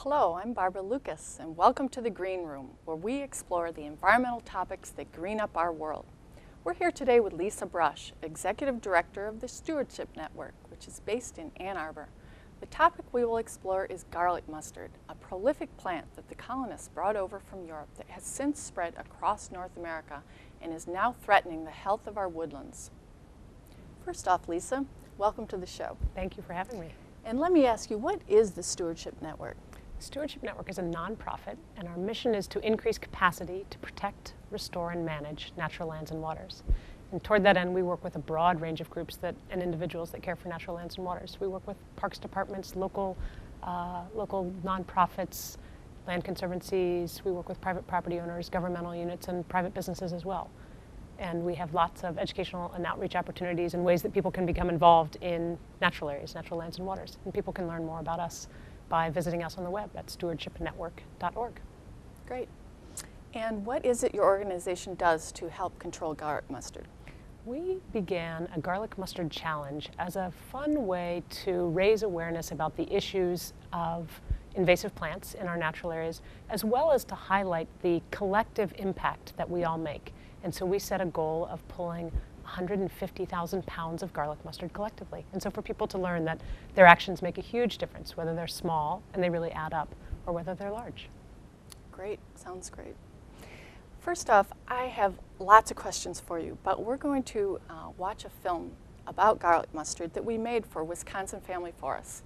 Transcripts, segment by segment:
Hello, I'm Barbara Lucas, and welcome to the Green Room, where we explore the environmental topics that green up our world. We're here today with Lisa Brush, Executive Director of the Stewardship Network, which is based in Ann Arbor. The topic we will explore is garlic mustard, a prolific plant that the colonists brought over from Europe that has since spread across North America and is now threatening the health of our woodlands. First off, Lisa, welcome to the show. Thank you for having me. And let me ask you, what is the Stewardship Network? Stewardship Network is a nonprofit, and our mission is to increase capacity to protect, restore, and manage natural lands and waters. And toward that end, we work with a broad range of groups and individuals that care for natural lands and waters. We work with parks departments, local nonprofits, land conservancies. We work with private property owners, governmental units, and private businesses as well. And we have lots of educational and outreach opportunities and ways that people can become involved in natural areas, natural lands and waters. And people can learn more about us by visiting us on the web at stewardshipnetwork.org. Great. And what is it your organization does to help control garlic mustard? We began a garlic mustard challenge as a fun way to raise awareness about the issues of invasive plants in our natural areas, as well as to highlight the collective impact that we all make. And so we set a goal of pulling 150,000 pounds of garlic mustard collectively. And so for people to learn that their actions make a huge difference, whether they're small and they really add up, or whether they're large. Great, sounds great. First off, I have lots of questions for you, but we're going to watch a film about garlic mustard that we made for Wisconsin Family Forests.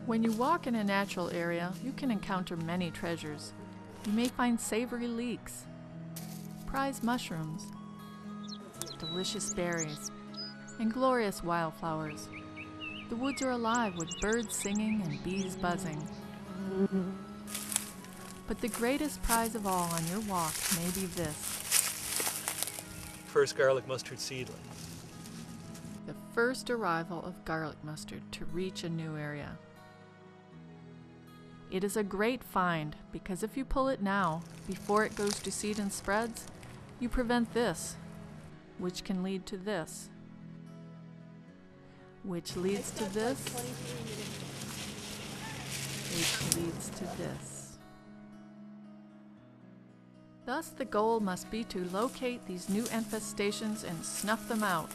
When you walk in a natural area, you can encounter many treasures. You may find savory leeks, prize mushrooms, delicious berries, and glorious wildflowers. The woods are alive with birds singing and bees buzzing. But the greatest prize of all on your walk may be this. First garlic mustard seedling. The first arrival of garlic mustard to reach a new area. It is a great find because if you pull it now, before it goes to seed and spreads, you prevent this, which can lead to this, which leads to this, which leads to this. Thus, the goal must be to locate these new infestations and snuff them out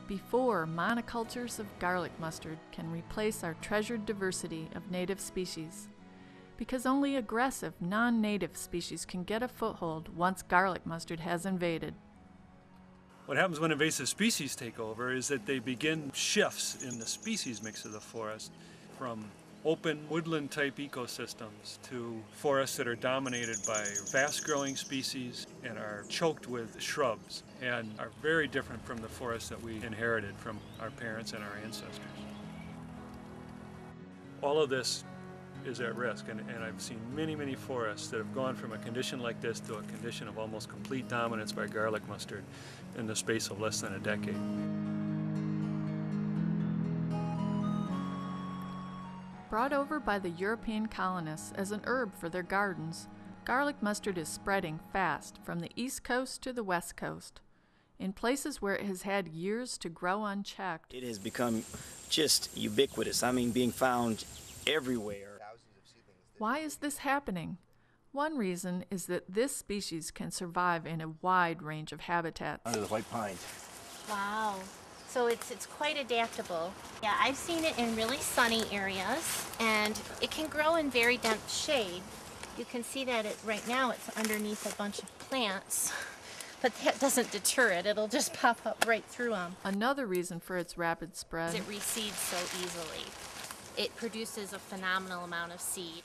before monocultures of garlic mustard can replace our treasured diversity of native species, because only aggressive, non-native species can get a foothold once garlic mustard has invaded. What happens when invasive species take over is that they begin shifts in the species mix of the forest from open woodland type ecosystems to forests that are dominated by fast growing species and are choked with shrubs and are very different from the forests that we inherited from our parents and our ancestors. All of this is at risk, and I've seen many forests that have gone from a condition like this to a condition of almost complete dominance by garlic mustard in the space of less than a decade. Brought over by the European colonists as an herb for their gardens, garlic mustard is spreading fast from the East Coast to the West Coast. In places where it has had years to grow unchecked, it has become just ubiquitous. I mean, being found everywhere. Why is this happening? One reason is that this species can survive in a wide range of habitats. Under the white pines. Wow. So it's quite adaptable. Yeah, I've seen it in really sunny areas, and it can grow in very dense shade. You can see that right now it's underneath a bunch of plants, but that doesn't deter it. It'll just pop up right through them. Another reason for its rapid spread. It reseeds so easily. It produces a phenomenal amount of seed.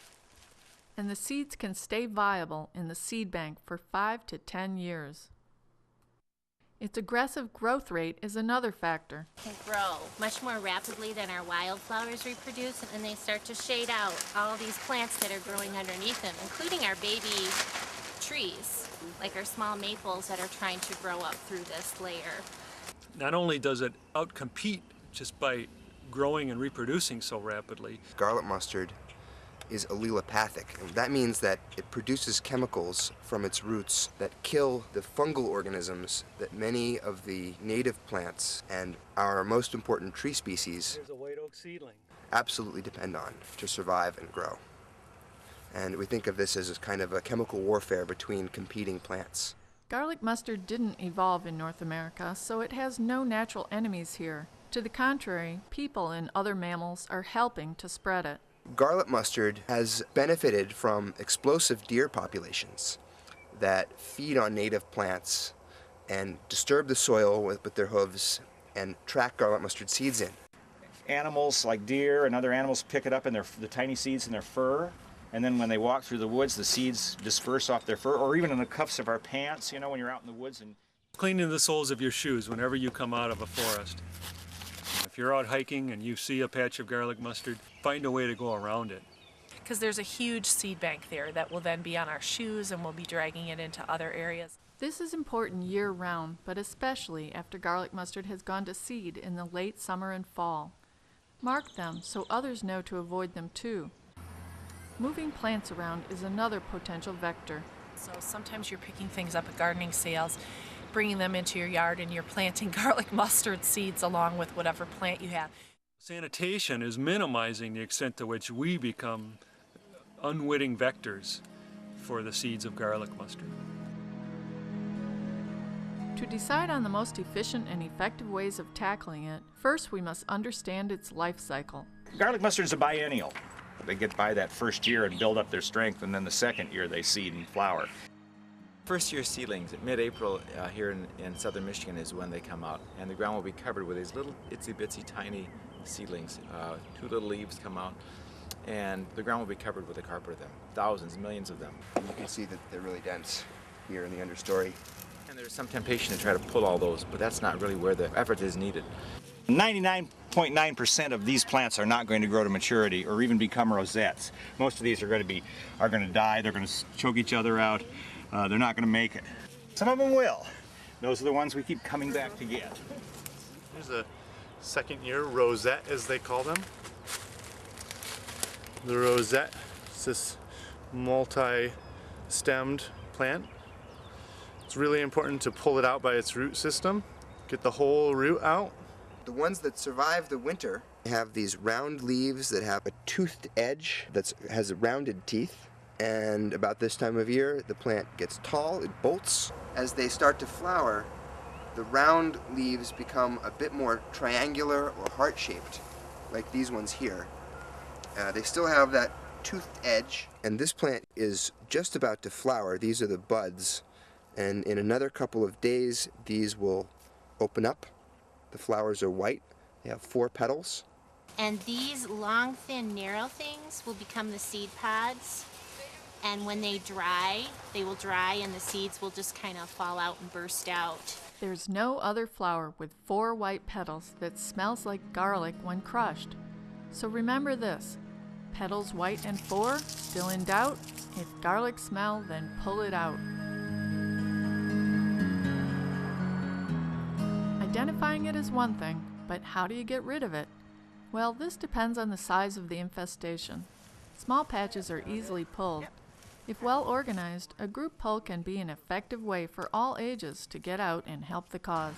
And the seeds can stay viable in the seed bank for 5 to 10 years. Its aggressive growth rate is another factor. It can grow much more rapidly than our wildflowers reproduce, and they start to shade out all these plants that are growing underneath them, including our baby trees, like our small maples that are trying to grow up through this layer. Not only does it outcompete just by growing and reproducing so rapidly, garlic mustard is allelopathic. And that means that it produces chemicals from its roots that kill the fungal organisms that many of the native plants and our most important tree species there's a white oak seedling. absolutely depend on to survive and grow. And we think of this as kind of a chemical warfare between competing plants. Garlic mustard didn't evolve in North America, so it has no natural enemies here. To the contrary, people and other mammals are helping to spread it. Garlic mustard has benefited from explosive deer populations that feed on native plants and disturb the soil with their hooves and track garlic mustard seeds in. Animals like deer and other animals pick it up in the tiny seeds in their fur, and then when they walk through the woods, the seeds disperse off their fur, or even in the cuffs of our pants, you know, when you're out in the woods. And Cleaning the soles of your shoes whenever you come out of a forest. If you're out hiking and you see a patch of garlic mustard, find a way to go around it. Because there's a huge seed bank there that will then be on our shoes, and we'll be dragging it into other areas. This is important year-round, but especially after garlic mustard has gone to seed in the late summer and fall. Mark them so others know to avoid them too. Moving plants around is another potential vector. So sometimes you're picking things up at gardening sales, bringing them into your yard, and you're planting garlic mustard seeds along with whatever plant you have. Sanitation is minimizing the extent to which we become unwitting vectors for the seeds of garlic mustard. To decide on the most efficient and effective ways of tackling it, first we must understand its life cycle. garlic mustard is a biennial. They get by that first year and build up their strength, and then the second year they seed and flower. First year seedlings, mid-April here in southern Michigan is when they come out, and the ground will be covered with these little itsy-bitsy tiny seedlings. 2 little leaves come out, and the ground will be covered with a carpet of them, thousands, millions of them. You can see that they're really dense here in the understory. And there's some temptation to try to pull all those, but that's not really where the effort is needed. 99.9% of these plants are not going to grow to maturity or even become rosettes. Most of these are going to die. They're going to choke each other out. They're not going to make it. Some of them will. Those are the ones we keep coming back to get. Here's a second year rosette, as they call them. The rosette is this multi-stemmed plant. It's really important to pull it out by its root system, get the whole root out. The ones that survive the winter have these round leaves that have a toothed edge that has rounded teeth. And about this time of year, the plant gets tall, it bolts. As they start to flower, the round leaves become a bit more triangular or heart-shaped, like these ones here. They still have that toothed edge. And this plant is just about to flower. These are the buds. And in another couple of days, these will open up. The flowers are white. They have 4 petals. And these long, thin, narrow things will become the seed pods. And when they dry, they will dry and the seeds will just kind of fall out and burst out. There's no other flower with 4 white petals that smells like garlic when crushed. So remember this, petals white and 4, still in doubt? If garlic smell, then pull it out. Identifying it is one thing, but how do you get rid of it? Well, this depends on the size of the infestation. Small patches are easily pulled. If well organized, a group pull can be an effective way for all ages to get out and help the cause.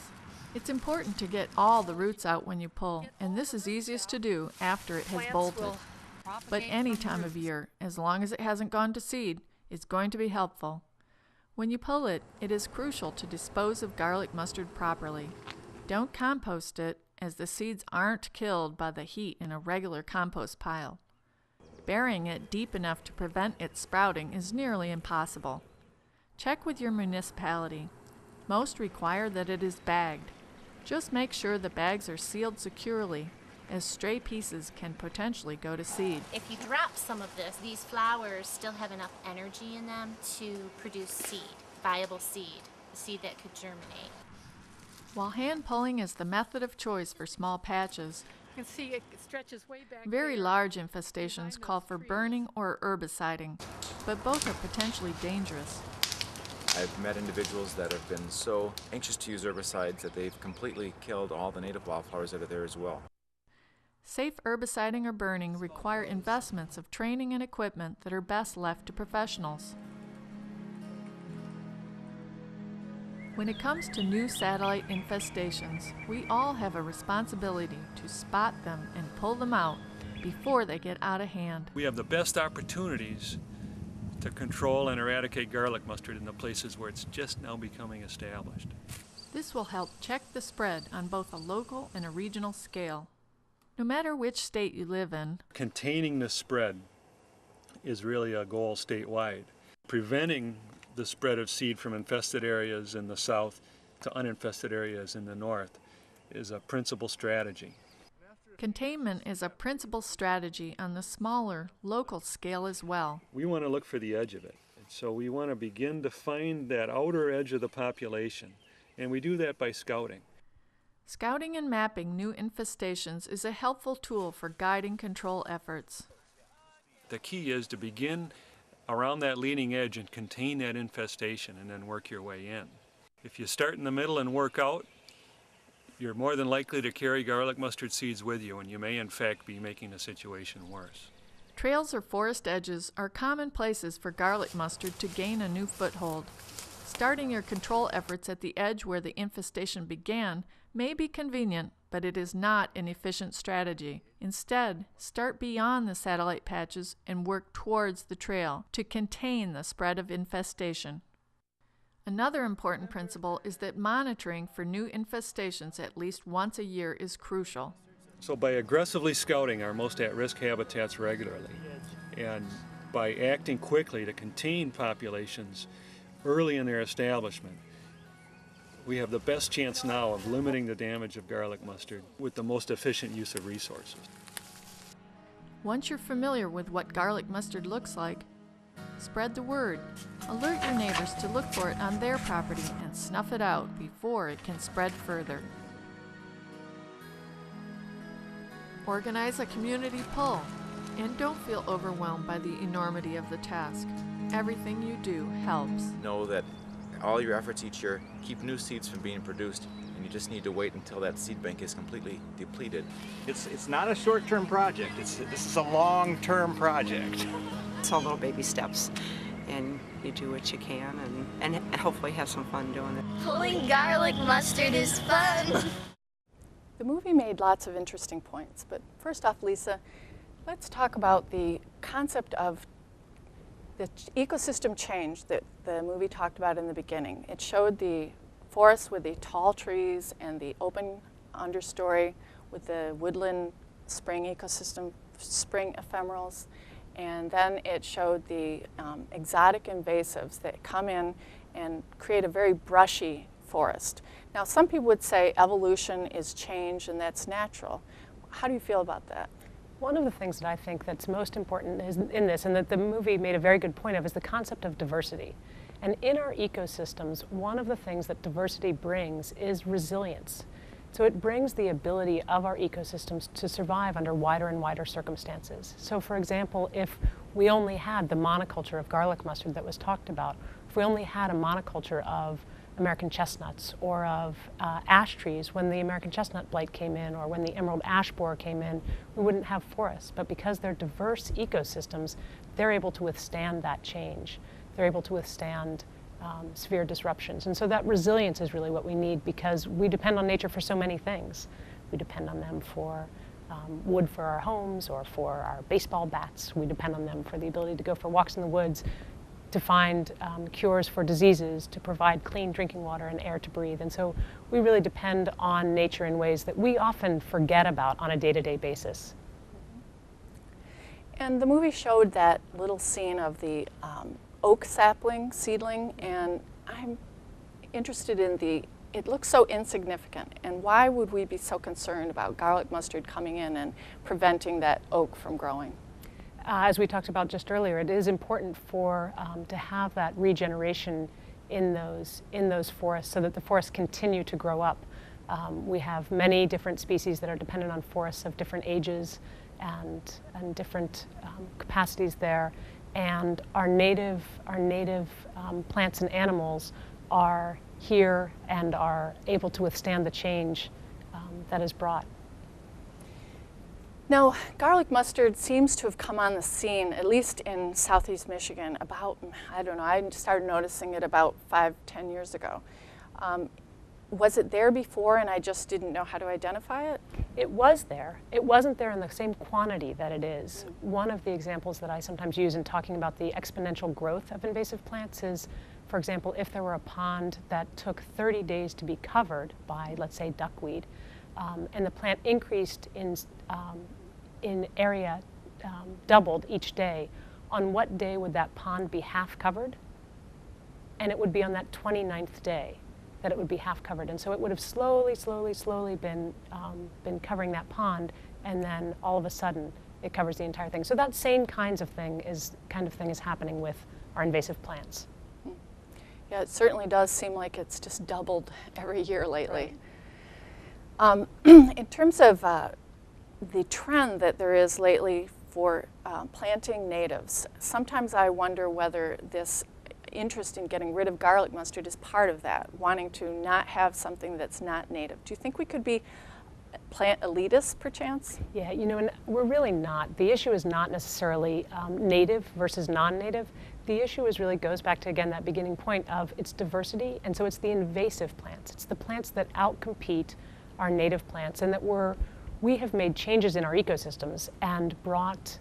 It's important to get all the roots out when you pull, and this is easiest to do after it has bolted. But any time of year, as long as it hasn't gone to seed, is going to be helpful. When you pull it, it is crucial to dispose of garlic mustard properly. Don't compost it, as the seeds aren't killed by the heat in a regular compost pile. Burying it deep enough to prevent its sprouting is nearly impossible. Check with your municipality. Most require that it is bagged. Just make sure the bags are sealed securely, as stray pieces can potentially go to seed. If you drop some of this, these flowers still have enough energy in them to produce seed, viable seed, seed that could germinate. While hand pulling is the method of choice for small patches, You can see it stretches way back very there. large infestations call for burning or herbiciding, but both are potentially dangerous. I've met individuals that have been so anxious to use herbicides that they've completely killed all the native wildflowers that are there as well. Safe herbiciding or burning require investments of training and equipment that are best left to professionals. When it comes to new satellite infestations, we all have a responsibility to spot them and pull them out before they get out of hand. We have the best opportunities to control and eradicate garlic mustard in the places where it's just now becoming established. This will help check the spread on both a local and a regional scale. No matter which state you live in, Containing the spread is really a goal statewide. Preventing the spread of seed from infested areas in the south to uninfested areas in the north is a principal strategy. containment is a principal strategy on the smaller, local scale as well. We want to look for the edge of it. And so we want to begin to find that outer edge of the population, and we do that by scouting. Scouting and mapping new infestations is a helpful tool for guiding control efforts. The key is to begin around that leading edge and contain that infestation and then work your way in. If you start in the middle and work out, you're more than likely to carry garlic mustard seeds with you, and you may in fact be making the situation worse. Trails or forest edges are common places for garlic mustard to gain a new foothold. Starting your control efforts at the edge where the infestation began may be convenient, but it is not an efficient strategy. Instead, start beyond the satellite patches and work towards the trail to contain the spread of infestation. Another important principle is that monitoring for new infestations at least once a year is crucial. So by aggressively scouting our most at-risk habitats regularly, and by acting quickly to contain populations early in their establishment, we have the best chance now of limiting the damage of garlic mustard with the most efficient use of resources. Once you're familiar with what garlic mustard looks like, spread the word. Alert your neighbors to look for it on their property and snuff it out before it can spread further. Organize a community pull, and don't feel overwhelmed by the enormity of the task. Everything you do helps. Know that all your efforts each year keep new seeds from being produced, and you just need to wait until that seed bank is completely depleted. It's not a short-term project. This is a long-term project. It's all little baby steps, and you do what you can and hopefully have some fun doing it. Pulling garlic mustard is fun! The movie made lots of interesting points, but first off, Lisa, let's talk about the concept of the ecosystem change that the movie talked about in the beginning. It showed the forest with the tall trees and the open understory with the woodland spring ecosystem, spring ephemerals, and then it showed the exotic invasives that come in and create a very brushy forest. Now, some people would say evolution is change and that's natural. How do you feel about that? One of the things that I think that's most important is in this, and that the movie made a very good point of, is the concept of diversity. And in our ecosystems, one of the things that diversity brings is resilience. So it brings the ability of our ecosystems to survive under wider and wider circumstances. So for example, if we only had the monoculture of garlic mustard that was talked about, if we only had a monoculture of American chestnuts or of ash trees when the American chestnut blight came in, or when the emerald ash borer came in, we wouldn't have forests. But because they're diverse ecosystems, they're able to withstand that change. They're able to withstand severe disruptions. And so that resilience is really what we need, because we depend on nature for so many things. We depend on them for wood for our homes or for our baseball bats. We depend on them for the ability to go for walks in the woods, to find cures for diseases, to provide clean drinking water and air to breathe. And so we really depend on nature in ways that we often forget about on a day-to-day basis. And the movie showed that little scene of the oak sapling seedling, and I'm interested in it looks so insignificant, and why would we be so concerned about garlic mustard coming in and preventing that oak from growing? As we talked about just earlier, it is important to have that regeneration in those forests so that the forests continue to grow up. We have many different species that are dependent on forests of different ages and different capacities there, and our native plants and animals are here and are able to withstand the change that is brought. Now, garlic mustard seems to have come on the scene, at least in southeast Michigan, about, I don't know, I started noticing it about 5-10 years ago. Was it there before and I just didn't know how to identify it? It was there. It wasn't there in the same quantity that it is. One of the examples that I sometimes use in talking about the exponential growth of invasive plants is, for example, if there were a pond that took 30 days to be covered by, let's say, duckweed, and the plant increased in area, doubled each day, on what day would that pond be half covered? And it would be on that 29th day that it would be half covered. And so it would have slowly been covering that pond, and then all of a sudden it covers the entire thing. So that same kind of thing is happening with our invasive plants. Yeah, it certainly does seem like it's just doubled every year lately. Right. In terms of the trend that there is lately for planting natives, sometimes I wonder whether this interest in getting rid of garlic mustard is part of that, wanting to not have something that's not native. Do you think we could be plant elitists, perchance? Yeah, you know, and we're really not. The issue is not necessarily native versus non-native. The issue really goes back to, again, that beginning point of its diversity, and so it's the invasive plants. It's the plants that outcompete our native plants, and that we have made changes in our ecosystems and brought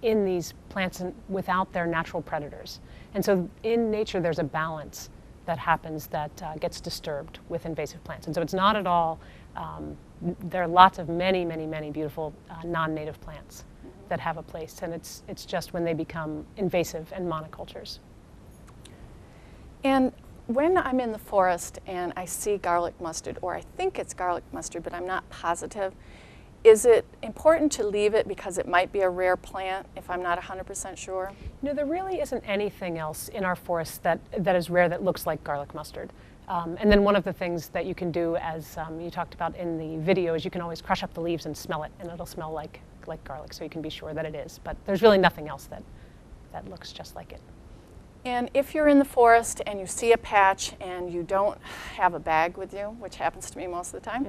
in these plants without their natural predators. And so in nature, there's a balance that happens that gets disturbed with invasive plants. And so it's not at all, there are lots of many beautiful non-native plants that have a place. And it's just when they become invasive and monocultures. And when I'm in the forest and I see garlic mustard, or I think it's garlic mustard, but I'm not positive, is it important to leave it because it might be a rare plant if I'm not 100% sure? You know, there really isn't anything else in our forests that is rare that looks like garlic mustard. And then one of the things that you can do, as you talked about in the video, is you can always crush up the leaves and smell it, and it'll smell like garlic, so you can be sure that it is. But there's really nothing else that looks just like it. And if you're in the forest and you see a patch and you don't have a bag with you, which happens to me most of the time,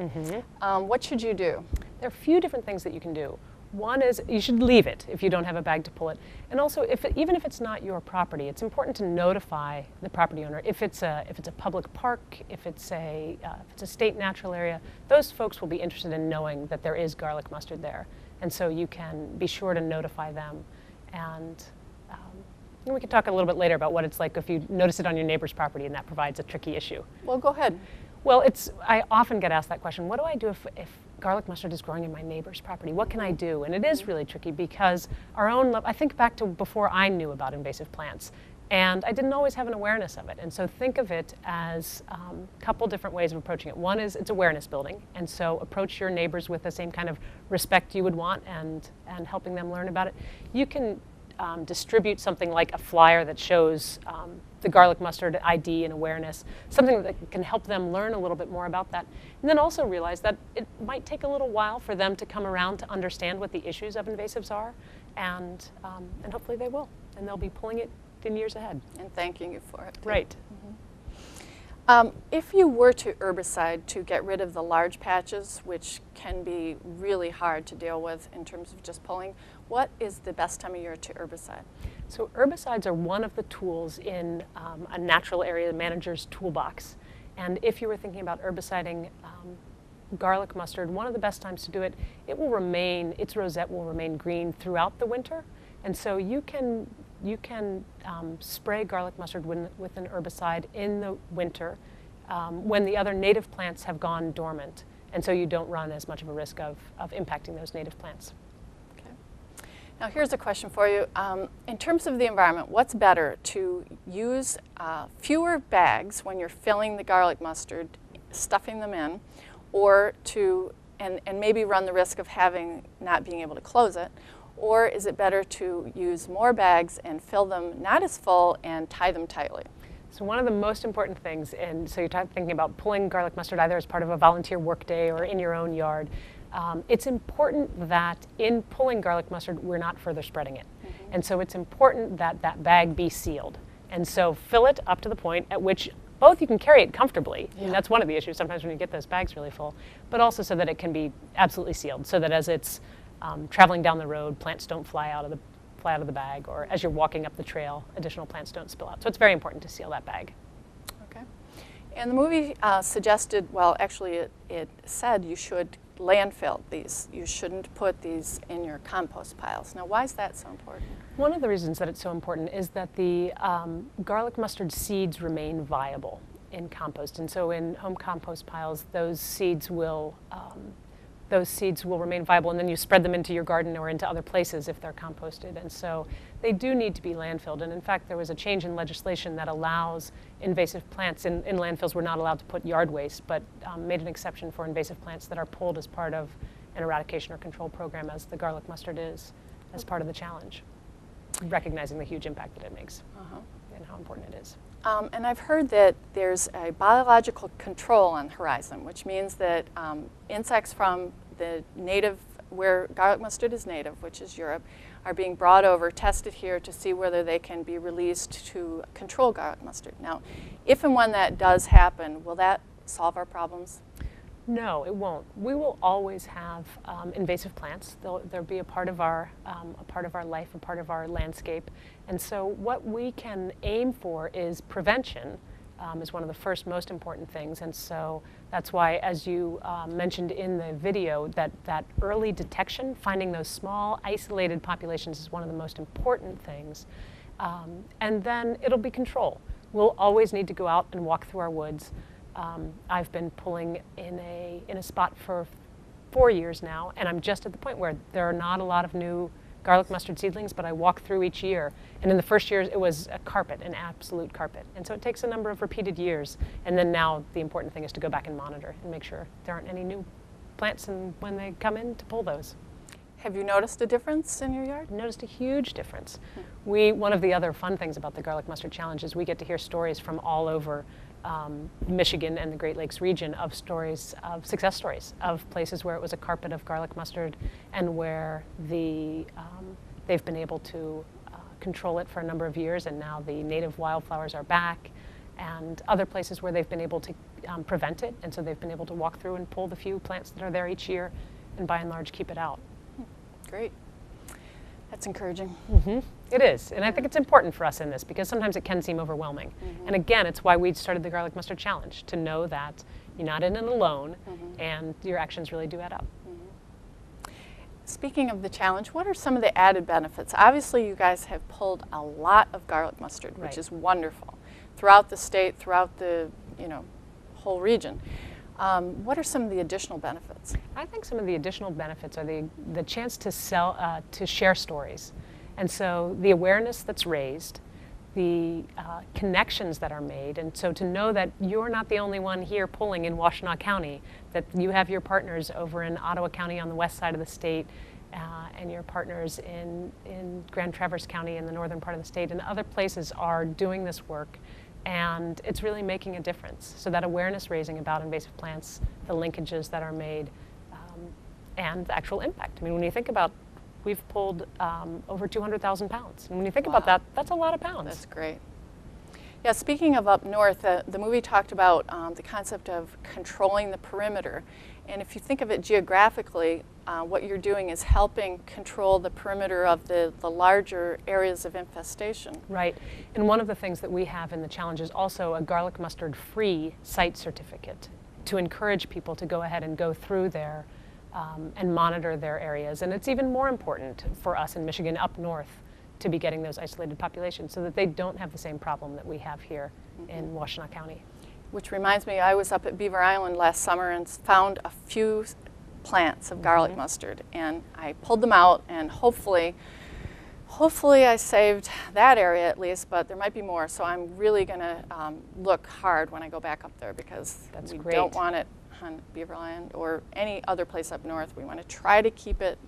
what should you do? There are a few different things that you can do. One is you should leave it if you don't have a bag to pull it. And also, even if it's not your property, it's important to notify the property owner. If it's a public park, if it's a state natural area, those folks will be interested in knowing that there is garlic mustard there. And so you can be sure to notify them. And we can talk a little bit later about what it's like if you notice it on your neighbor's property, and that provides a tricky issue. Well, go ahead. Well, I often get asked that question, what do I do if garlic mustard is growing in my neighbor's property? What can I do? And it is really tricky because I think back to before I knew about invasive plants, and I didn't always have an awareness of it. And so think of it as a couple different ways of approaching it. One is it's awareness building, and so approach your neighbors with the same kind of respect you would want and helping them learn about it. You can distribute something like a flyer that shows the garlic mustard ID and awareness, something that can help them learn a little bit more about that. And then also realize that it might take a little while for them to come around to understand what the issues of invasives are, and hopefully they will, and they'll be pulling it in years ahead. And thanking you for it. Right. If you were to herbicide to get rid of the large patches, which can be really hard to deal with in terms of just pulling, what is the best time of year to herbicide? So herbicides are one of the tools in a natural area manager's toolbox. And if you were thinking about herbiciding garlic mustard, one of the best times to do it, its rosette will remain green throughout the winter. And so you can spray garlic mustard with an herbicide in the winter when the other native plants have gone dormant. And so you don't run as much of a risk of impacting those native plants. Okay. Now here's a question for you. In terms of the environment, what's better, to use fewer bags when you're filling the garlic mustard, stuffing them in, or to, and maybe run the risk of not being able to close it, or is it better to use more bags and fill them not as full and tie them tightly? So one of the most important things, and so you're thinking about pulling garlic mustard either as part of a volunteer workday or in your own yard, it's important that in pulling garlic mustard, we're not further spreading it. And so it's important that that bag be sealed. And so fill it up to the point at which both you can carry it comfortably, and that's one of the issues sometimes when you get those bags really full, but also so that it can be absolutely sealed, so that as it's traveling down the road, plants don't fly out of the bag, or as you're walking up the trail, additional plants don't spill out. So it's very important to seal that bag. Okay. And the movie suggested, well, actually it said you should landfill these. You shouldn't put these in your compost piles. Now, why is that so important? One of the reasons that it's so important is that the garlic mustard seeds remain viable in compost. And so in home compost piles, those seeds will remain viable, and then you spread them into your garden or into other places if they're composted. And so they do need to be landfilled. And in fact, there was a change in legislation that allows invasive plants in landfills. We're not allowed to put yard waste, but made an exception for invasive plants that are pulled as part of an eradication or control program, as the garlic mustard is, as part of the challenge, recognizing the huge impact that it makes and how important it is. And I've heard that there's a biological control on the horizon, which means that insects from the native, where garlic mustard is native, which is Europe, are being brought over, tested here to see whether they can be released to control garlic mustard. Now, if and when that does happen, will that solve our problems? No, it won't. We will always have invasive plants. They'll be a part of our life, a part of our landscape. And so what we can aim for is prevention. Is one of the first most important things. And so that's why, as you mentioned in the video, that early detection, finding those small isolated populations, is one of the most important things. And then it'll be control. We'll always need to go out and walk through our woods. I've been pulling in a spot for 4 years now, and I'm just at the point where there are not a lot of new garlic mustard seedlings, but I walk through each year. And in the first year, it was a carpet, an absolute carpet. And so it takes a number of repeated years. And then now the important thing is to go back and monitor and make sure there aren't any new plants when they come in to pull those. Have you noticed a difference in your yard? Noticed a huge difference. One of the other fun things about the Garlic Mustard Challenge is we get to hear stories from all over Michigan and the Great Lakes region of success stories of places where it was a carpet of garlic mustard and where they've been able to control it for a number of years, and now the native wildflowers are back, and other places where they've been able to prevent it, and so they've been able to walk through and pull the few plants that are there each year and by and large keep it out. Great. That's encouraging. It is, and I think it's important for us in this because sometimes it can seem overwhelming. And again, it's why we started the Garlic Mustard Challenge, to know that you're not in it alone and your actions really do add up. Speaking of the challenge, what are some of the added benefits? Obviously, you guys have pulled a lot of garlic mustard, which is wonderful, throughout the state, throughout the whole region. What are some of the additional benefits? I think some of the additional benefits are the chance to share stories. And so the awareness that's raised, the connections that are made, and so to know that you're not the only one here pulling in Washtenaw County, that you have your partners over in Ottawa County on the west side of the state, and your partners in Grand Traverse County in the northern part of the state, and other places are doing this work. And it's really making a difference. So that awareness raising about invasive plants, the linkages that are made, and the actual impact. I mean, when you think about, we've pulled over 200,000 pounds. And when you think about that, that's a lot of pounds. That's great. Yeah, speaking of up north, the movie talked about the concept of controlling the perimeter. And if you think of it geographically, what you're doing is helping control the perimeter of the larger areas of infestation. Right. And one of the things that we have in the challenge is also a garlic mustard free site certificate to encourage people to go ahead and go through there and monitor their areas. And it's even more important for us in Michigan up north to be getting those isolated populations so that they don't have the same problem that we have here in Washtenaw County. Which reminds me, I was up at Beaver Island last summer and found a few plants of garlic mustard, and I pulled them out, and hopefully hopefully I saved that area at least, but there might be more. So I'm really going to look hard when I go back up there, because we don't want it on Beaver Island or any other place up north. We want to try to keep it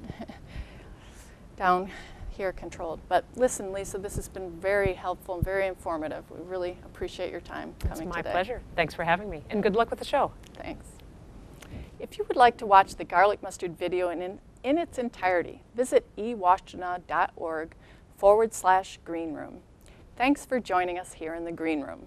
down here controlled. But listen, Lisa, this has been very helpful and very informative. We really appreciate your time coming today. It's my pleasure. Thanks for having me, and good luck with the show. Thanks. If you would like to watch the garlic mustard video in its entirety, visit ewashta.org/greenroom. Thanks for joining us here in the Green Room.